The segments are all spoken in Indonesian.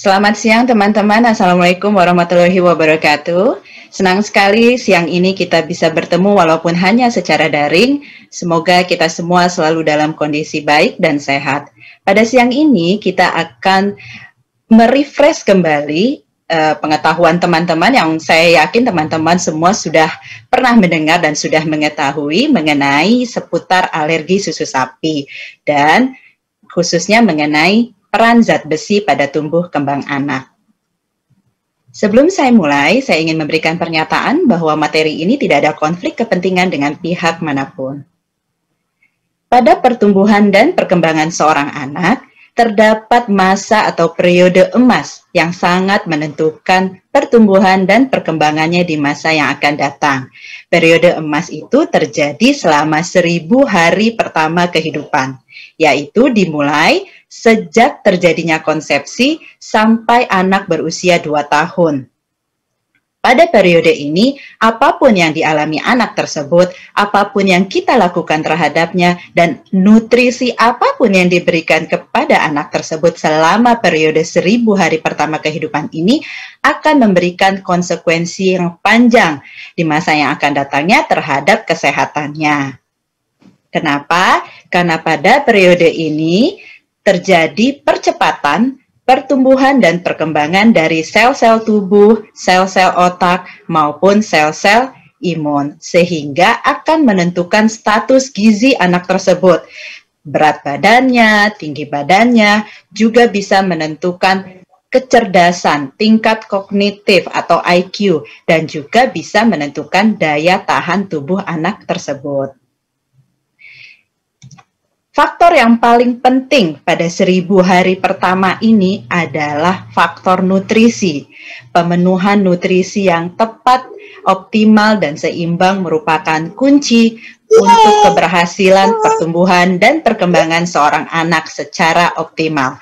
Selamat siang teman-teman, Assalamualaikum warahmatullahi wabarakatuh. Senang sekali siang ini kita bisa bertemu walaupun hanya secara daring. Semoga kita semua selalu dalam kondisi baik dan sehat. Pada siang ini kita akan merefresh kembali pengetahuan teman-teman yang saya yakin teman-teman semua sudah pernah mendengar dan sudah mengetahui mengenai seputar alergi susu sapi dan khususnya mengenai peran zat besi pada tumbuh kembang anak. Sebelum saya mulai, saya ingin memberikan pernyataan bahwa materi ini tidak ada konflik kepentingan dengan pihak manapun. Pada pertumbuhan dan perkembangan seorang anak, terdapat masa atau periode emas yang sangat menentukan pertumbuhan dan perkembangannya di masa yang akan datang. Periode emas itu terjadi selama 1000 hari pertama kehidupan, yaitu dimulai sejak terjadinya konsepsi sampai anak berusia 2 tahun. Pada periode ini, apapun yang dialami anak tersebut, apapun yang kita lakukan terhadapnya, dan nutrisi apapun yang diberikan kepada anak tersebut selama periode 1000 hari pertama kehidupan ini akan memberikan konsekuensi yang panjang di masa yang akan datangnya terhadap kesehatannya. Kenapa? Karena pada periode ini terjadi percepatan pertumbuhan dan perkembangan dari sel-sel tubuh, sel-sel otak, maupun sel-sel imun, sehingga akan menentukan status gizi anak tersebut. Berat badannya, tinggi badannya, juga bisa menentukan kecerdasan, tingkat kognitif atau IQ, dan juga bisa menentukan daya tahan tubuh anak tersebut. Faktor yang paling penting pada 1000 hari pertama ini adalah faktor nutrisi. Pemenuhan nutrisi yang tepat, optimal, dan seimbang merupakan kunci untuk keberhasilan pertumbuhan dan perkembangan seorang anak secara optimal.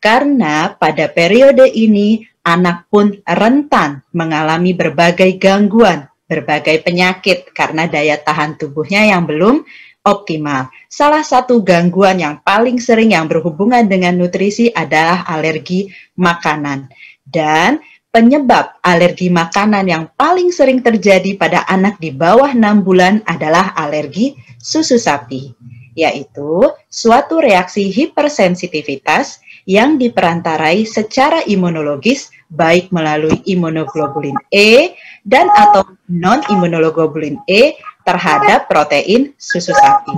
Karena pada periode ini, anak pun rentan mengalami berbagai gangguan, berbagai penyakit karena daya tahan tubuhnya yang belum optimal. Salah satu gangguan yang paling sering yang berhubungan dengan nutrisi adalah alergi makanan. Dan penyebab alergi makanan yang paling sering terjadi pada anak di bawah 6 bulan adalah alergi susu sapi, yaitu suatu reaksi hipersensitivitas yang diperantarai secara imunologis baik melalui imunoglobulin E dan atau non-imunoglobulin E terhadap protein susu sapi.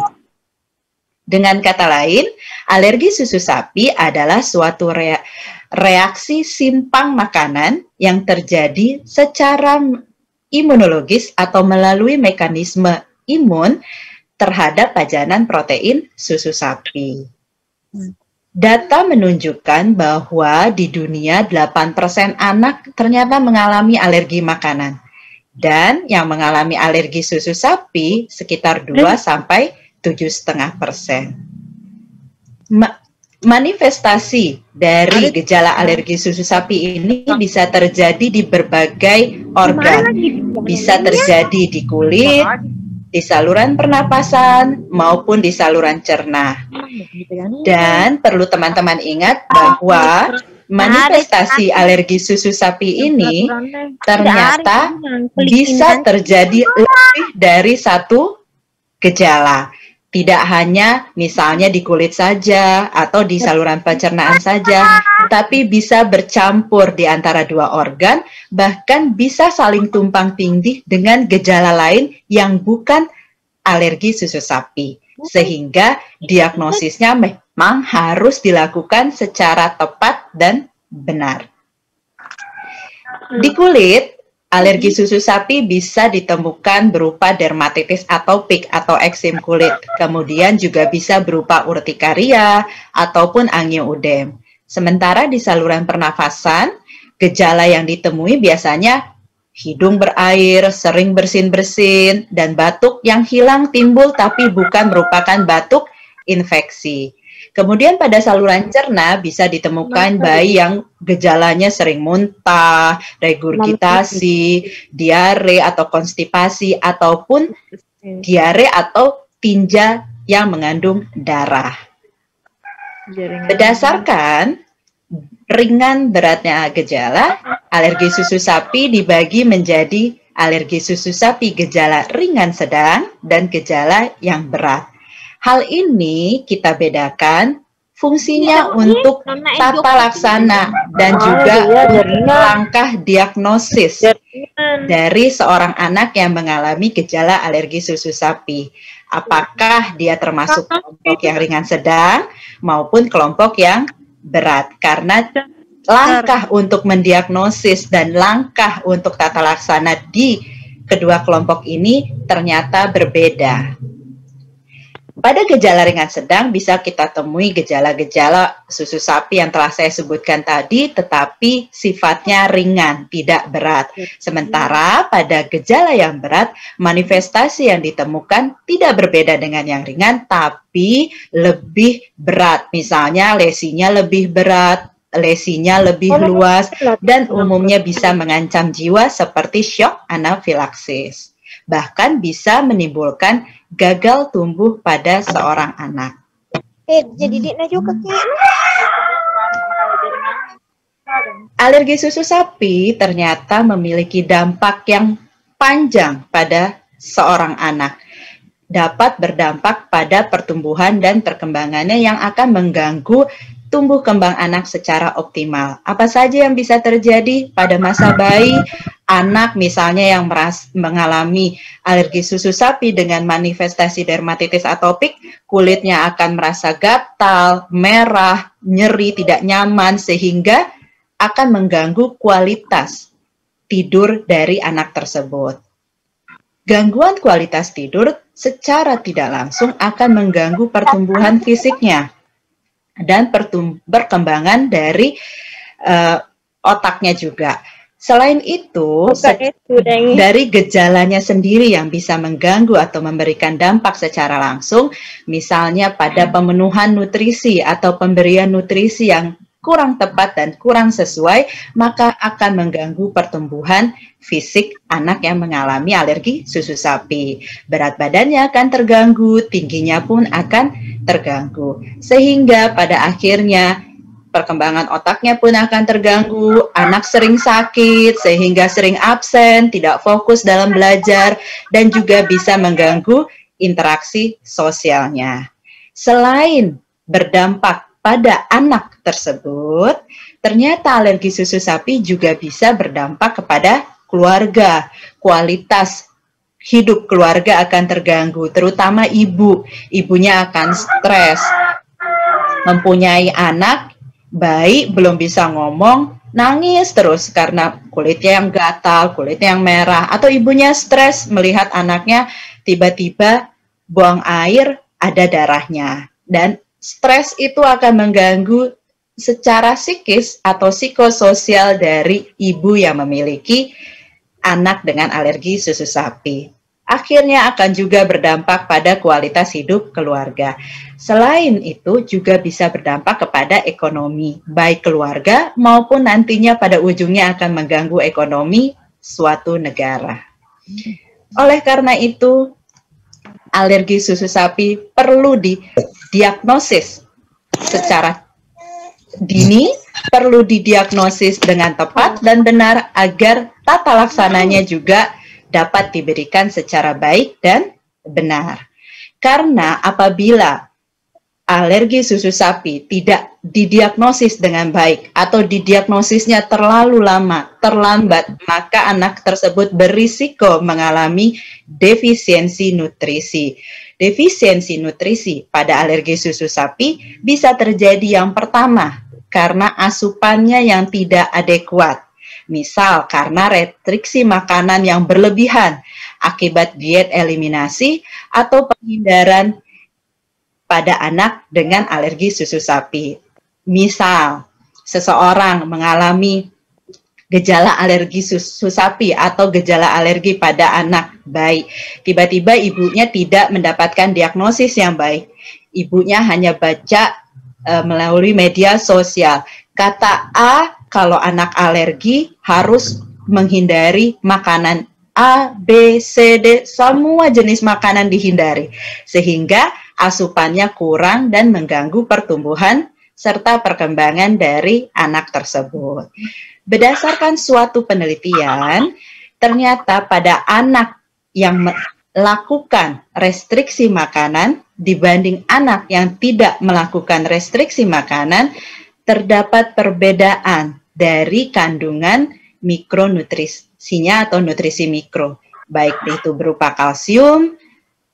Dengan kata lain, alergi susu sapi adalah suatu reaksi simpang makanan yang terjadi secara imunologis atau melalui mekanisme imun terhadap pajanan protein susu sapi. Data menunjukkan bahwa di dunia 8% anak ternyata mengalami alergi makanan. Dan yang mengalami alergi susu sapi sekitar 2-7,5%. Manifestasi dari gejala alergi susu sapi ini bisa terjadi di berbagai organ. Bisa terjadi di kulit, di saluran pernapasan, maupun di saluran cerna. Dan perlu teman-teman ingat bahwa manifestasi alergi susu sapi ini ternyata bisa terjadi lebih dari satu gejala. Tidak hanya misalnya di kulit saja atau di saluran pencernaan saja, tapi bisa bercampur di antara dua organ, bahkan bisa saling tumpang tindih dengan gejala lain yang bukan alergi susu sapi. Sehingga diagnosisnya memang harus dilakukan secara tepat dan benar. Di kulit, alergi susu sapi bisa ditemukan berupa dermatitis atopik atau eksim kulit. Kemudian juga bisa berupa urtikaria ataupun angioödem. Sementara di saluran pernafasan, gejala yang ditemui biasanya hidung berair, sering bersin-bersin, dan batuk yang hilang timbul tapi bukan merupakan batuk infeksi. Kemudian pada saluran cerna bisa ditemukan bayi yang gejalanya sering muntah, regurgitasi, diare atau konstipasi, ataupun diare atau tinja yang mengandung darah. Berdasarkan ringan beratnya gejala, alergi susu sapi dibagi menjadi alergi susu sapi gejala ringan sedang dan gejala yang berat. Hal ini kita bedakan fungsinya untuk tata laksana dan juga langkah diagnosis dari seorang anak yang mengalami gejala alergi susu sapi. Apakah dia termasuk kelompok yang ringan sedang maupun kelompok yang berat? Karena langkah untuk mendiagnosis dan langkah untuk tata laksana di kedua kelompok ini ternyata berbeda. Pada gejala ringan sedang bisa kita temui gejala-gejala susu sapi yang telah saya sebutkan tadi, tetapi sifatnya ringan, tidak berat. Sementara pada gejala yang berat, manifestasi yang ditemukan tidak berbeda dengan yang ringan, tapi lebih berat. Misalnya lesinya lebih berat, lesinya lebih luas, dan umumnya bisa mengancam jiwa seperti syok anafilaksis. Bahkan bisa menimbulkan gagal tumbuh pada seorang anak. Jadi dia juga Alergi susu sapi ternyata memiliki dampak yang panjang pada seorang anak. Dapat berdampak pada pertumbuhan dan perkembangannya yang akan mengganggu tumbuh kembang anak secara optimal. Apa saja yang bisa terjadi pada masa bayi? Anak misalnya yang mengalami alergi susu sapi dengan manifestasi dermatitis atopik, kulitnya akan merasa gatal, merah, nyeri, tidak nyaman, sehingga akan mengganggu kualitas tidur dari anak tersebut. Gangguan kualitas tidur secara tidak langsung akan mengganggu pertumbuhan fisiknya dan perkembangan dari otaknya juga. Selain itu, dari gejalanya sendiri yang bisa mengganggu atau memberikan dampak secara langsung, misalnya pada pemenuhan nutrisi atau pemberian nutrisi yang kurang tepat dan kurang sesuai, maka akan mengganggu pertumbuhan fisik anak yang mengalami alergi susu sapi. Berat badannya akan terganggu, tingginya pun akan terganggu. Sehingga pada akhirnya perkembangan otaknya pun akan terganggu, anak sering sakit, sehingga sering absen, tidak fokus dalam belajar, dan juga bisa mengganggu interaksi sosialnya. Selain berdampak pada anak tersebut, ternyata alergi susu sapi juga bisa berdampak kepada keluarga. Kualitas hidup keluarga akan terganggu, terutama ibu. Ibunya akan stres, mempunyai anak bayi belum bisa ngomong, nangis terus karena kulitnya yang gatal, kulitnya yang merah, atau ibunya stres melihat anaknya tiba-tiba buang air, ada darahnya. Dan stres itu akan mengganggu secara psikis atau psikososial dari ibu yang memiliki anak dengan alergi susu sapi. Akhirnya akan juga berdampak pada kualitas hidup keluarga. Selain itu juga bisa berdampak kepada ekonomi, baik keluarga maupun nantinya pada ujungnya akan mengganggu ekonomi suatu negara. Oleh karena itu, alergi susu sapi perlu didiagnosis secara dini, perlu didiagnosis dengan tepat dan benar agar tata laksananya juga dapat diberikan secara baik dan benar. Karena apabila alergi susu sapi tidak didiagnosis dengan baik atau didiagnosisnya terlalu lama, terlambat, maka anak tersebut berisiko mengalami defisiensi nutrisi. Defisiensi nutrisi pada alergi susu sapi bisa terjadi yang pertama karena asupannya yang tidak adekuat. Misal karena restriksi makanan yang berlebihan akibat diet eliminasi atau penghindaran pada anak dengan alergi susu sapi. Misal seseorang mengalami gejala alergi susu sapi atau gejala alergi pada anak bayi. Tiba-tiba ibunya tidak mendapatkan diagnosis yang baik. Ibunya hanya baca melalui media sosial. Kata A, kalau anak alergi harus menghindari makanan A, B, C, D, semua jenis makanan dihindari. Sehingga asupannya kurang dan mengganggu pertumbuhan serta perkembangan dari anak tersebut. Berdasarkan suatu penelitian, ternyata pada anak yang melakukan restriksi makanan dibanding anak yang tidak melakukan restriksi makanan, terdapat perbedaan dari kandungan mikronutrisinya atau nutrisi mikro, baik itu berupa kalsium,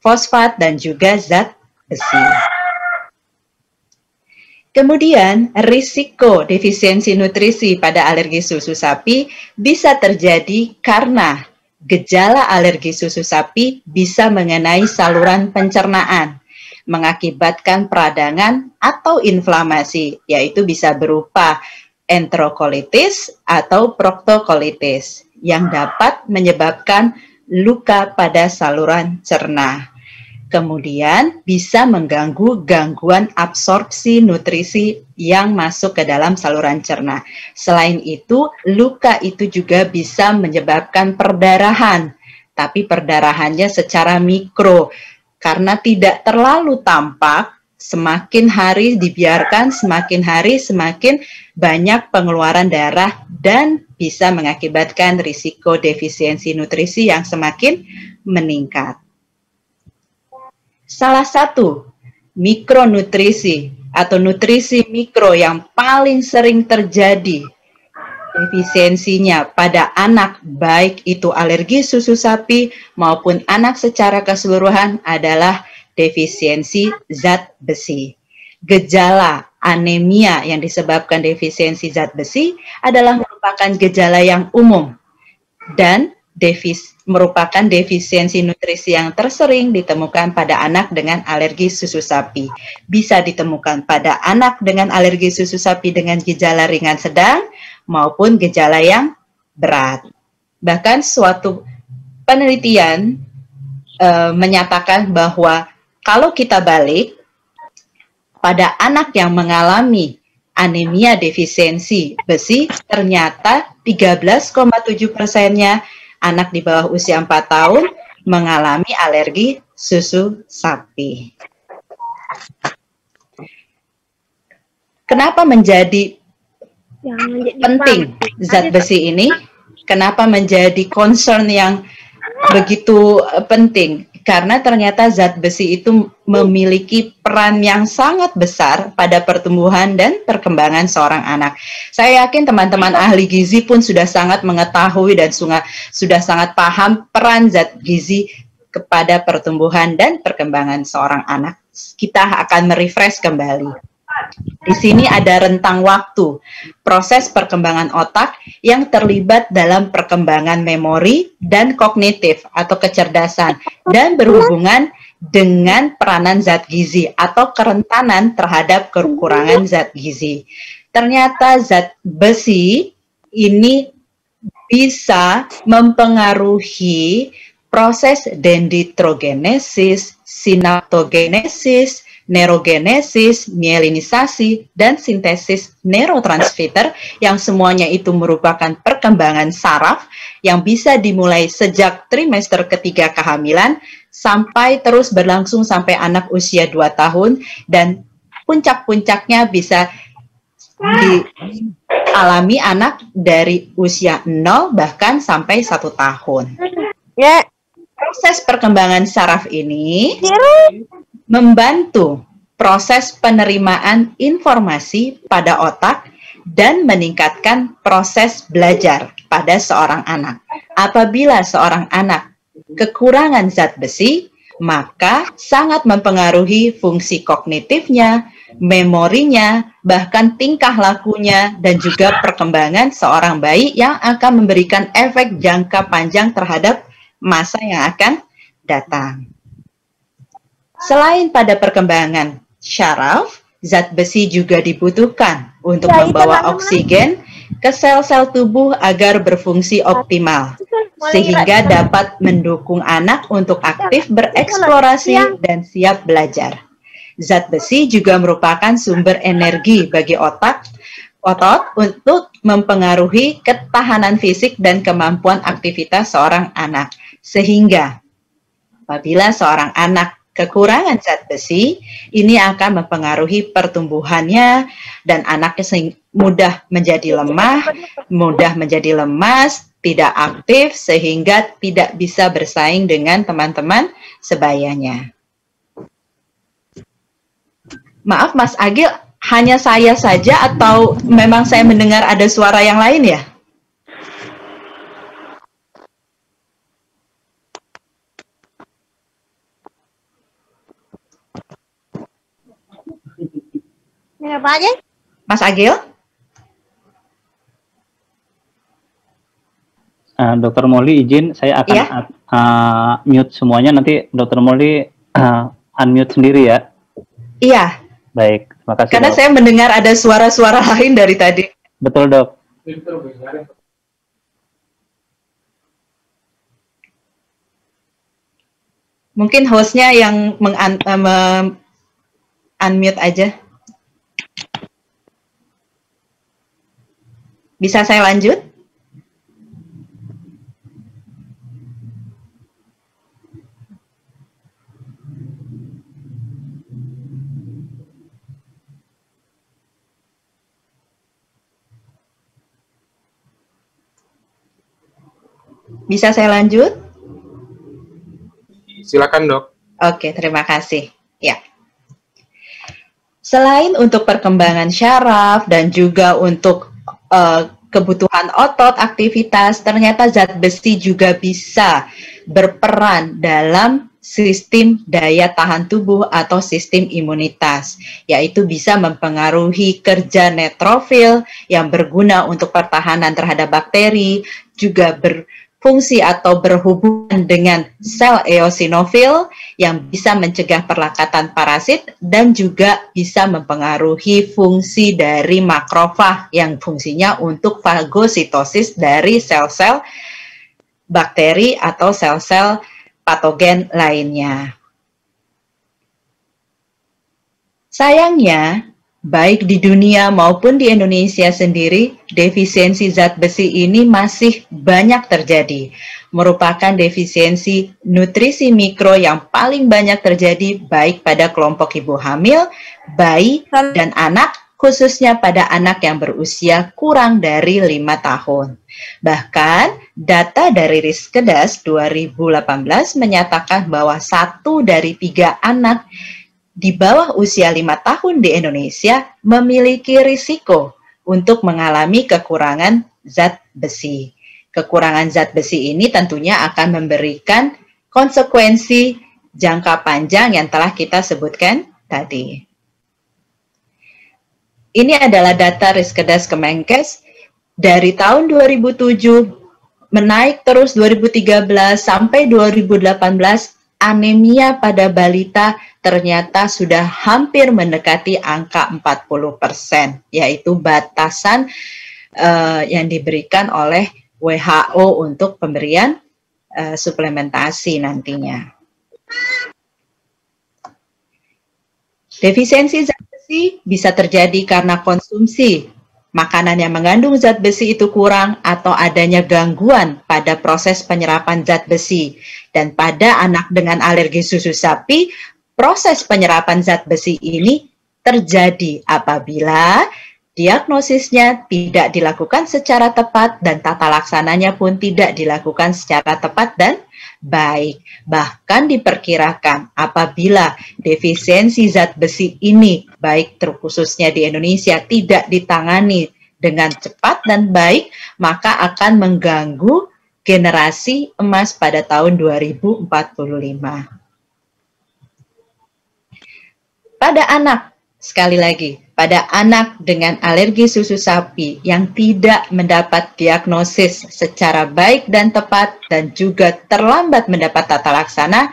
fosfat, dan juga zat besi. Kemudian, risiko defisiensi nutrisi pada alergi susu sapi bisa terjadi karena gejala alergi susu sapi bisa mengenai saluran pencernaan, mengakibatkan peradangan atau inflamasi, yaitu bisa berupa enterokolitis atau proktokolitis yang dapat menyebabkan luka pada saluran cerna. Kemudian bisa mengganggu gangguan absorpsi nutrisi yang masuk ke dalam saluran cerna. Selain itu, luka itu juga bisa menyebabkan perdarahan, tapi perdarahannya secara mikro. Karena tidak terlalu tampak, semakin hari dibiarkan, semakin hari semakin banyak pengeluaran darah dan bisa mengakibatkan risiko defisiensi nutrisi yang semakin meningkat. Salah satu mikronutrisi atau nutrisi mikro yang paling sering terjadi defisiensinya pada anak, baik itu alergi susu sapi maupun anak secara keseluruhan, adalah defisiensi zat besi. Gejala anemia yang disebabkan defisiensi zat besi adalah merupakan gejala yang umum dan merupakan defisiensi nutrisi yang tersering ditemukan pada anak dengan alergi susu sapi. Bisa ditemukan pada anak dengan alergi susu sapi dengan gejala ringan sedang maupun gejala yang berat. Bahkan suatu penelitian menyatakan bahwa kalau kita balik pada anak yang mengalami anemia defisiensi besi, ternyata 13,7%-nya anak di bawah usia 4 tahun mengalami alergi susu sapi. Kenapa menjadi penting zat besi ini? Kenapa menjadi concern yang begitu penting? Karena ternyata zat besi itu memiliki peran yang sangat besar pada pertumbuhan dan perkembangan seorang anak. Saya yakin teman-teman ahli gizi pun sudah sangat mengetahui dan sudah sangat paham peran zat gizi kepada pertumbuhan dan perkembangan seorang anak. Kita akan merefresh kembali. Di sini ada rentang waktu proses perkembangan otak yang terlibat dalam perkembangan memori dan kognitif atau kecerdasan dan berhubungan dengan peranan zat gizi atau kerentanan terhadap kekurangan zat gizi. Ternyata zat besi ini bisa mempengaruhi proses dendritrogenesis, sinaptogenesis, neurogenesis, mielinisasi, dan sintesis neurotransmitter yang semuanya itu merupakan perkembangan saraf yang bisa dimulai sejak trimester ketiga kehamilan sampai terus berlangsung sampai anak usia 2 tahun dan puncak-puncaknya bisa dialami anak dari usia 0 bahkan sampai 1 tahun. Proses perkembangan saraf ini membantu proses penerimaan informasi pada otak dan meningkatkan proses belajar pada seorang anak. Apabila seorang anak kekurangan zat besi, maka sangat mempengaruhi fungsi kognitifnya, memorinya, bahkan tingkah lakunya, dan juga perkembangan seorang bayi yang akan memberikan efek jangka panjang terhadap masa yang akan datang. Selain pada perkembangan syaraf, zat besi juga dibutuhkan untuk membawa oksigen ke sel-sel tubuh agar berfungsi optimal, sehingga dapat mendukung anak untuk aktif bereksplorasi dan siap belajar. Zat besi juga merupakan sumber energi bagi otot untuk mempengaruhi ketahanan fisik dan kemampuan aktivitas seorang anak. Sehingga apabila seorang anak Kekurangan zat besi ini akan mempengaruhi pertumbuhannya dan anaknya mudah menjadi lemah, mudah menjadi lemas, tidak aktif sehingga tidak bisa bersaing dengan teman-teman sebayanya. Maaf Mas Agil, hanya saya saja atau memang saya mendengar ada suara yang lain ya? Apa aja? Mas Agil? Dokter Molly izin, saya akan mute semuanya, nanti Dokter Molly unmute sendiri ya. Iya. Baik, terima kasih. Karena Dok, saya mendengar ada suara-suara lain dari tadi. Betul Dok. Mungkin hostnya yang unmute aja. Bisa saya lanjut? Bisa saya lanjut? Silakan Dok. Oke, terima kasih. Ya. Selain untuk perkembangan syaraf dan juga untuk kebutuhan otot, aktivitas, ternyata zat besi juga bisa berperan dalam sistem daya tahan tubuh atau sistem imunitas, yaitu bisa mempengaruhi kerja neutrofil yang berguna untuk pertahanan terhadap bakteri, juga berfungsi atau berhubungan dengan sel eosinofil yang bisa mencegah perlakatan parasit dan juga bisa mempengaruhi fungsi dari makrofag yang fungsinya untuk fagositosis dari sel-sel bakteri atau sel-sel patogen lainnya. Sayangnya, baik di dunia maupun di Indonesia sendiri, defisiensi zat besi ini masih banyak terjadi. Merupakan defisiensi nutrisi mikro yang paling banyak terjadi baik pada kelompok ibu hamil, bayi, dan anak, khususnya pada anak yang berusia kurang dari 5 tahun. Bahkan, data dari Riskedas 2018 menyatakan bahwa 1 dari 3 anak di bawah usia 5 tahun di Indonesia memiliki risiko untuk mengalami kekurangan zat besi. Kekurangan zat besi ini tentunya akan memberikan konsekuensi jangka panjang yang telah kita sebutkan tadi. Ini adalah data Riskedas Kemenkes dari tahun 2007 menaik terus 2013 sampai 2018. Anemia pada balita ternyata sudah hampir mendekati angka 40%, yaitu batasan yang diberikan oleh WHO untuk pemberian suplementasi nantinya. Defisiensi zat besi bisa terjadi karena konsumsi makanan yang mengandung zat besi itu kurang atau adanya gangguan pada proses penyerapan zat besi. Dan pada anak dengan alergi susu sapi, proses penyerapan zat besi ini terjadi apabila diagnosisnya tidak dilakukan secara tepat dan tata laksananya pun tidak dilakukan secara tepat dan baik. Bahkan diperkirakan apabila defisiensi zat besi ini, baik terkhususnya di Indonesia, tidak ditangani dengan cepat dan baik, maka akan mengganggu generasi emas pada tahun 2045. Pada anak, sekali lagi, pada anak dengan alergi susu sapi yang tidak mendapat diagnosis secara baik dan tepat dan juga terlambat mendapat tata laksana,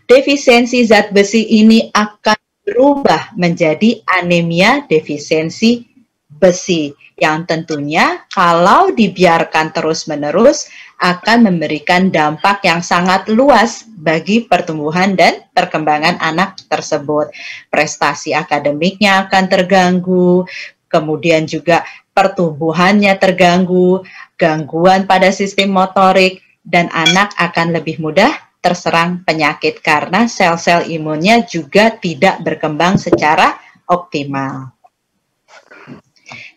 defisiensi zat besi ini akan berubah menjadi anemia defisiensi besi yang tentunya kalau dibiarkan terus-menerus akan memberikan dampak yang sangat luas bagi pertumbuhan dan perkembangan anak tersebut. Prestasi akademiknya akan terganggu, kemudian juga pertumbuhannya terganggu, gangguan pada sistem motorik, dan anak akan lebih mudah terserang penyakit karena sel-sel imunnya juga tidak berkembang secara optimal.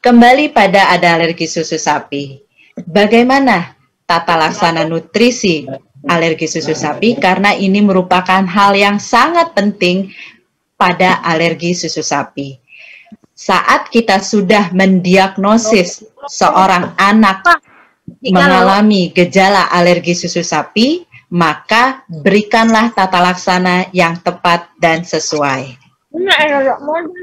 Kembali pada ada alergi susu sapi. Bagaimana tata laksana nutrisi alergi susu sapi? Karena ini merupakan hal yang sangat penting pada alergi susu sapi. Saat kita sudah mendiagnosis seorang anak mengalami gejala alergi susu sapi, maka berikanlah tata laksana yang tepat dan sesuai.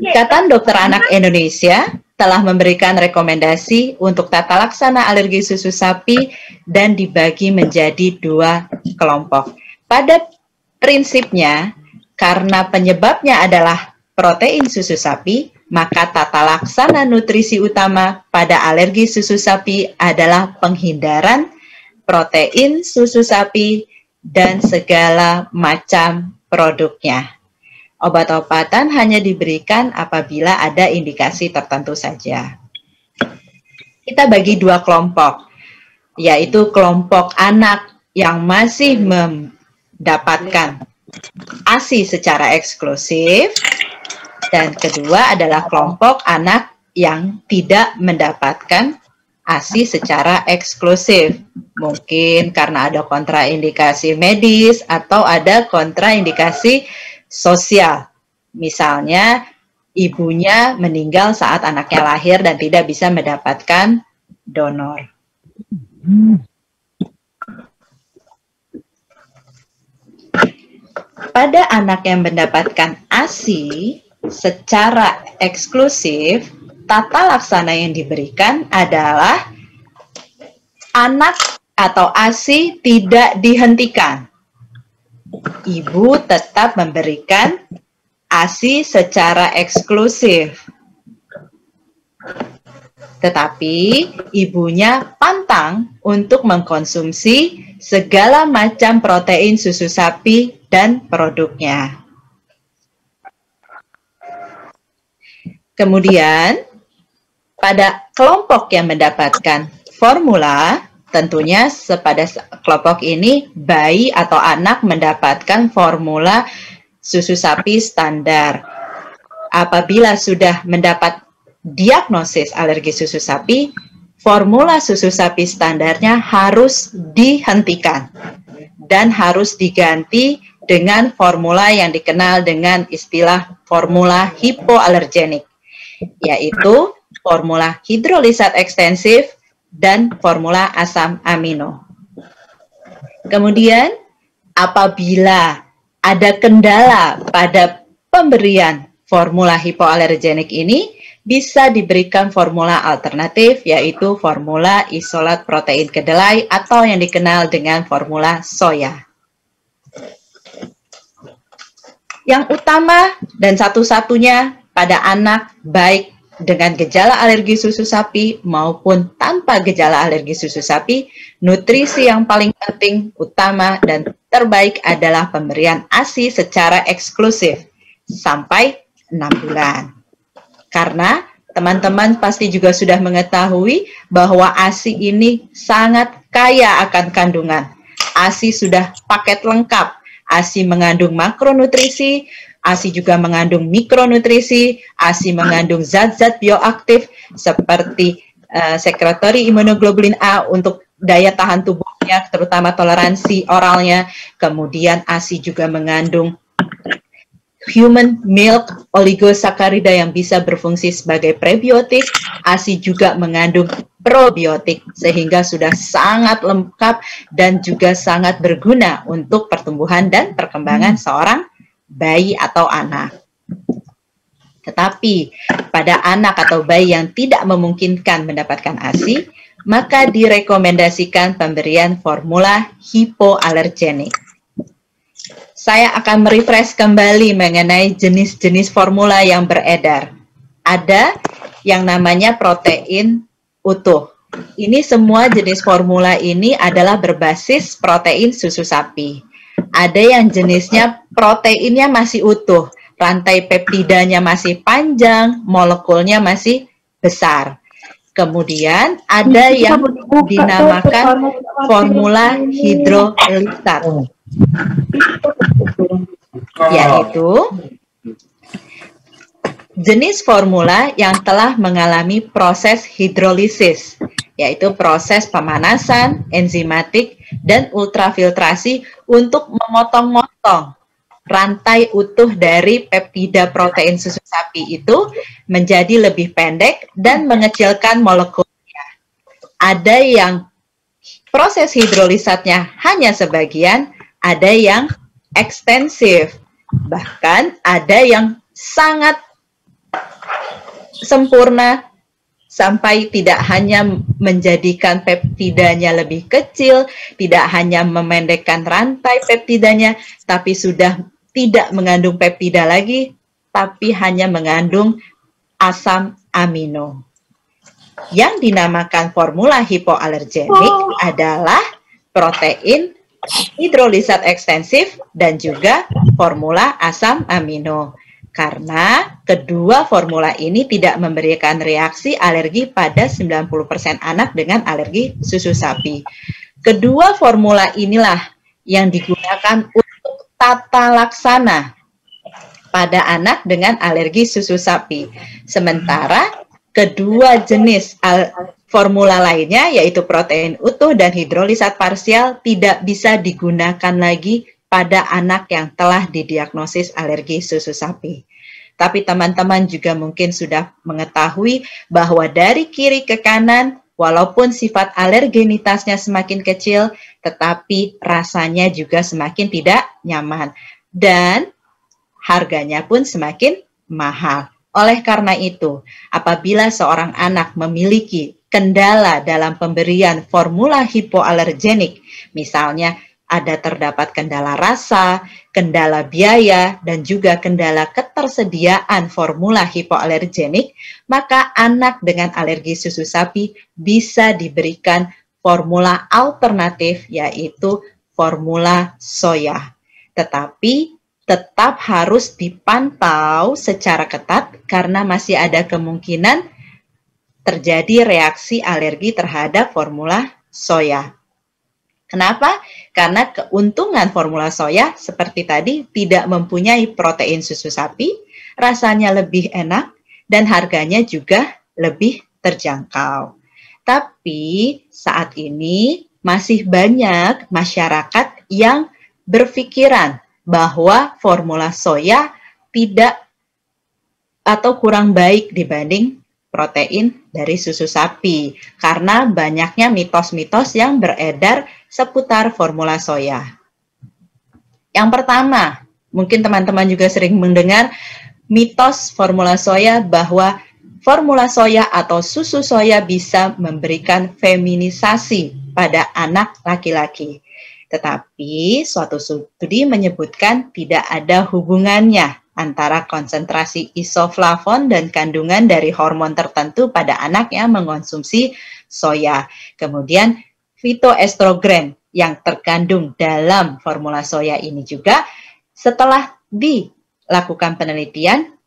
Ikatan Dokter Anak Indonesia telah memberikan rekomendasi untuk tata laksana alergi susu sapi dan dibagi menjadi 2 kelompok. Pada prinsipnya, karena penyebabnya adalah protein susu sapi, maka tata laksana nutrisi utama pada alergi susu sapi adalah penghindaran protein susu sapi dan segala macam produknya. Obat-obatan hanya diberikan apabila ada indikasi tertentu saja. Kita bagi 2 kelompok, yaitu kelompok anak yang masih mendapatkan ASI secara eksklusif, dan kedua adalah kelompok anak yang tidak mendapatkan ASI secara eksklusif. Mungkin karena ada kontraindikasi medis atau ada kontraindikasi sosial. Misalnya, ibunya meninggal saat anaknya lahir dan tidak bisa mendapatkan donor. Pada anak yang mendapatkan ASI secara eksklusif, tata laksana yang diberikan adalah anak atau ASI tidak dihentikan. Ibu tetap memberikan ASI secara eksklusif. Tetapi ibunya pantang untuk mengkonsumsi segala macam protein susu sapi dan produknya. Kemudian, pada kelompok yang mendapatkan formula, tentunya pada kelompok ini bayi atau anak mendapatkan formula susu sapi standar. Apabila sudah mendapat diagnosis alergi susu sapi, formula susu sapi standarnya harus dihentikan dan harus diganti dengan formula yang dikenal dengan istilah formula hipoalergenik, yaitu formula hidrolisat ekstensif dan formula asam amino. Kemudian, apabila ada kendala pada pemberian formula hipoalergenik ini, bisa diberikan formula alternatif, yaitu formula isolat protein kedelai atau yang dikenal dengan formula soya. Yang utama dan satu-satunya pada anak baik dengan gejala alergi susu sapi maupun tanpa gejala alergi susu sapi, nutrisi yang paling penting, utama, dan terbaik adalah pemberian ASI secara eksklusif sampai 6 bulan. Karena teman-teman pasti juga sudah mengetahui bahwa ASI ini sangat kaya akan kandungan. ASI sudah paket lengkap. ASI mengandung makronutrisi, ASI juga mengandung mikronutrisi, ASI mengandung zat-zat bioaktif seperti sekretory imunoglobulin A untuk daya tahan tubuhnya, terutama toleransi oralnya. Kemudian ASI juga mengandung human milk oligosakarida yang bisa berfungsi sebagai prebiotik. ASI juga mengandung probiotik sehingga sudah sangat lengkap dan juga sangat berguna untuk pertumbuhan dan perkembangan seorang bayi atau anak. Tetapi pada anak atau bayi yang tidak memungkinkan mendapatkan ASI, maka direkomendasikan pemberian formula hipoalergenik. Saya akan merefresh kembali mengenai jenis-jenis formula yang beredar. Ada yang namanya protein utuh. Ini semua jenis formula ini adalah berbasis protein susu sapi. Ada yang jenisnya proteinnya masih utuh, rantai peptidanya masih panjang, molekulnya masih besar. Kemudian ada yang dinamakan formula hidrolisat. yaitu jenis formula yang telah mengalami proses hidrolisis, yaitu proses pemanasan, enzimatik, dan ultrafiltrasi untuk memotong-motong rantai utuh dari peptida protein susu sapi itu menjadi lebih pendek dan mengecilkan molekulnya. Ada yang proses hidrolisatnya hanya sebagian, ada yang ekstensif, bahkan ada yang sangat sempurna sampai tidak hanya menjadikan peptidanya lebih kecil, tidak hanya memendekkan rantai peptidanya, tapi sudah tidak mengandung peptida lagi, tapi hanya mengandung asam amino. Yang dinamakan formula hipoalergenik adalah protein hidrolisat ekstensif dan juga formula asam amino. Karena kedua formula ini tidak memberikan reaksi alergi pada 90% anak dengan alergi susu sapi. Kedua formula inilah yang digunakan untuk tata laksana pada anak dengan alergi susu sapi. Sementara kedua jenis formula lainnya, yaitu protein utuh dan hidrolisat parsial, tidak bisa digunakan lagi pada anak yang telah didiagnosis alergi susu sapi. Tapi teman-teman juga mungkin sudah mengetahui bahwa dari kiri ke kanan, walaupun sifat alergenitasnya semakin kecil, tetapi rasanya juga semakin tidak nyaman. Dan harganya pun semakin mahal. Oleh karena itu, apabila seorang anak memiliki kendala dalam pemberian formula hipoalergenik, misalnya terdapat kendala rasa, kendala biaya, dan juga kendala ketersediaan formula hipoalergenik, maka anak dengan alergi susu sapi bisa diberikan formula alternatif, yaitu formula soya. Tetapi tetap harus dipantau secara ketat karena masih ada kemungkinan terjadi reaksi alergi terhadap formula soya. Kenapa? Karena keuntungan formula soya seperti tadi tidak mempunyai protein susu sapi, rasanya lebih enak, dan harganya juga lebih terjangkau. Tapi saat ini masih banyak masyarakat yang berpikiran bahwa formula soya tidak atau kurang baik dibanding protein dari susu sapi, karena banyaknya mitos-mitos yang beredar seputar formula soya. Yang pertama, mungkin teman-teman juga sering mendengar mitos formula soya bahwa formula soya atau susu soya bisa memberikan feminisasi pada anak laki-laki. Tetapi suatu studi menyebutkan tidak ada hubungannya antara konsentrasi isoflavon dan kandungan dari hormon tertentu pada anak yang mengonsumsi soya. Kemudian fitoestrogen yang terkandung dalam formula soya ini juga setelah dilakukan penelitian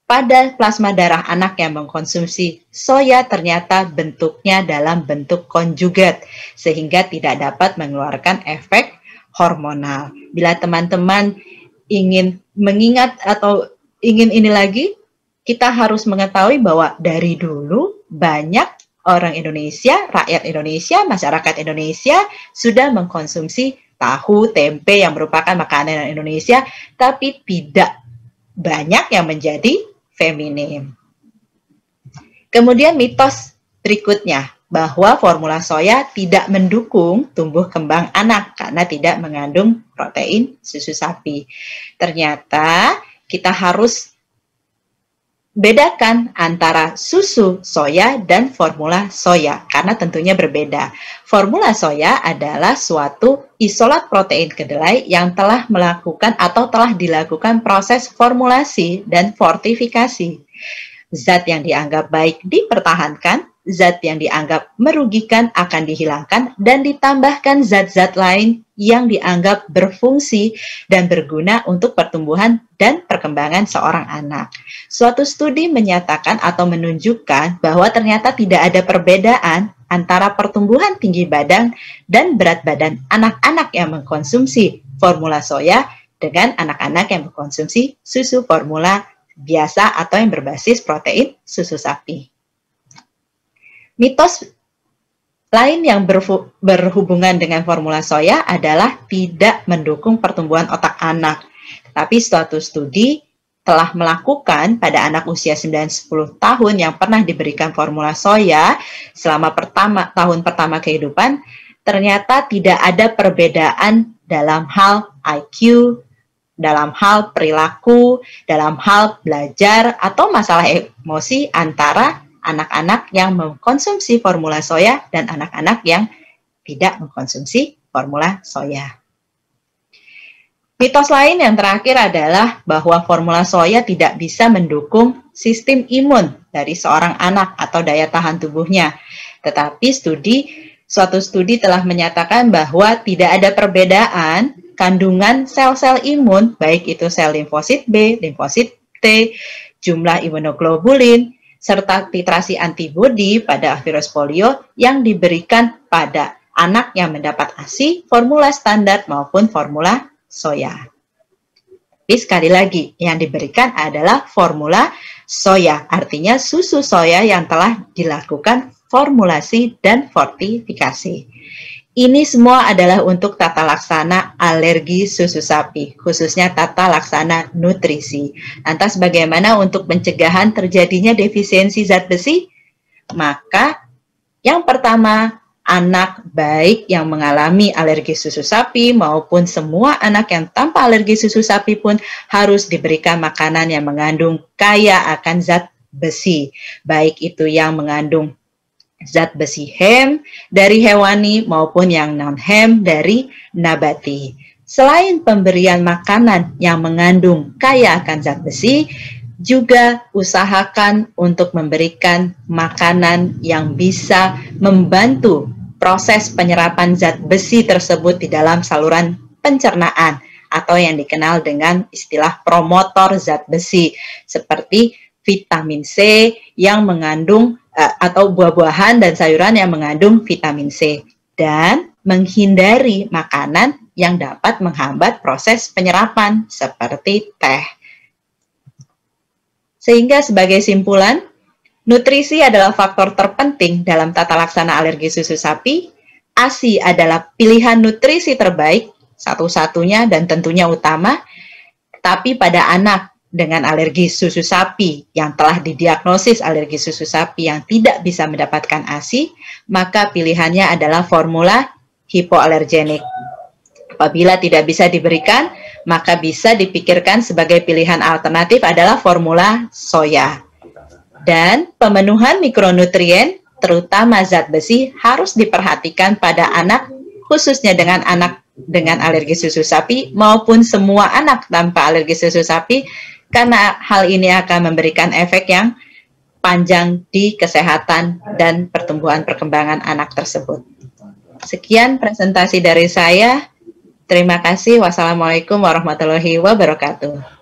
pada plasma darah anak yang mengkonsumsi soya ternyata bentuknya dalam bentuk konjugat sehingga tidak dapat mengeluarkan efek hormonal. Bila teman-teman ingin mengingat atau ingin ini lagi, kita harus mengetahui bahwa dari dulu banyak orang Indonesia, rakyat Indonesia, masyarakat Indonesia sudah mengkonsumsi tahu, tempe yang merupakan makanan Indonesia, tapi tidak banyak yang menjadi feminim. Kemudian mitos berikutnya, bahwa formula soya tidak mendukung tumbuh kembang anak karena tidak mengandung protein susu sapi. Ternyata kita harus bedakan antara susu soya dan formula soya karena tentunya berbeda. Formula soya adalah suatu isolat protein kedelai yang telah melakukan atau telah dilakukan proses formulasi dan fortifikasi. Zat yang dianggap baik dipertahankan, zat yang dianggap merugikan akan dihilangkan, dan ditambahkan zat-zat lain yang dianggap berfungsi dan berguna untuk pertumbuhan dan perkembangan seorang anak. Suatu studi menyatakan atau menunjukkan bahwa ternyata tidak ada perbedaan antara pertumbuhan tinggi badan dan berat badan anak-anak yang mengkonsumsi formula soya dengan anak-anak yang mengkonsumsi susu formula biasa atau yang berbasis protein susu sapi. Mitos lain yang berhubungan dengan formula soya adalah tidak mendukung pertumbuhan otak anak. Tapi suatu studi telah melakukan pada anak usia 9-10 tahun yang pernah diberikan formula soya selama tahun pertama kehidupan, ternyata tidak ada perbedaan dalam hal IQ, dalam hal perilaku, dalam hal belajar, atau masalah emosi antara anak-anak yang mengkonsumsi formula soya dan anak-anak yang tidak mengkonsumsi formula soya. Mitos lain yang terakhir adalah bahwa formula soya tidak bisa mendukung sistem imun dari seorang anak atau daya tahan tubuhnya. Tetapi suatu studi telah menyatakan bahwa tidak ada perbedaan kandungan sel-sel imun, baik itu sel limfosit B, limfosit T, jumlah imunoglobulin, serta titrasi antibodi pada virus polio yang diberikan pada anak yang mendapat ASI, formula standar maupun formula soya. Tapi sekali lagi, yang diberikan adalah formula soya, artinya susu soya yang telah dilakukan formulasi dan fortifikasi. Ini semua adalah untuk tata laksana alergi susu sapi, khususnya tata laksana nutrisi. Lantas bagaimana untuk pencegahan terjadinya defisiensi zat besi? Maka yang pertama, anak baik yang mengalami alergi susu sapi maupun semua anak yang tanpa alergi susu sapi pun harus diberikan makanan yang mengandung kaya akan zat besi, baik itu yang mengandung zat besi hem dari hewani maupun yang non-hem dari nabati. Selain pemberian makanan yang mengandung kaya akan zat besi, juga usahakan untuk memberikan makanan yang bisa membantu proses penyerapan zat besi tersebut di dalam saluran pencernaan atau yang dikenal dengan istilah promotor zat besi seperti vitamin C yang mengandung atau buah-buahan dan sayuran yang mengandung vitamin C, dan menghindari makanan yang dapat menghambat proses penyerapan seperti teh. Sehingga sebagai simpulan, nutrisi adalah faktor terpenting dalam tata laksana alergi susu sapi. ASI adalah pilihan nutrisi terbaik, satu-satunya dan tentunya utama. Tapi pada anak dengan alergi susu sapi yang telah didiagnosis alergi susu sapi yang tidak bisa mendapatkan ASI, maka pilihannya adalah formula hipoalergenik. Apabila tidak bisa diberikan, maka bisa dipikirkan sebagai pilihan alternatif adalah formula soya. Dan pemenuhan mikronutrien, terutama zat besi, harus diperhatikan pada anak, khususnya dengan anak dengan alergi susu sapi maupun semua anak tanpa alergi susu sapi, karena hal ini akan memberikan efek yang panjang di kesehatan dan pertumbuhan perkembangan anak tersebut. Sekian presentasi dari saya. Terima kasih. Wassalamualaikum warahmatullahi wabarakatuh.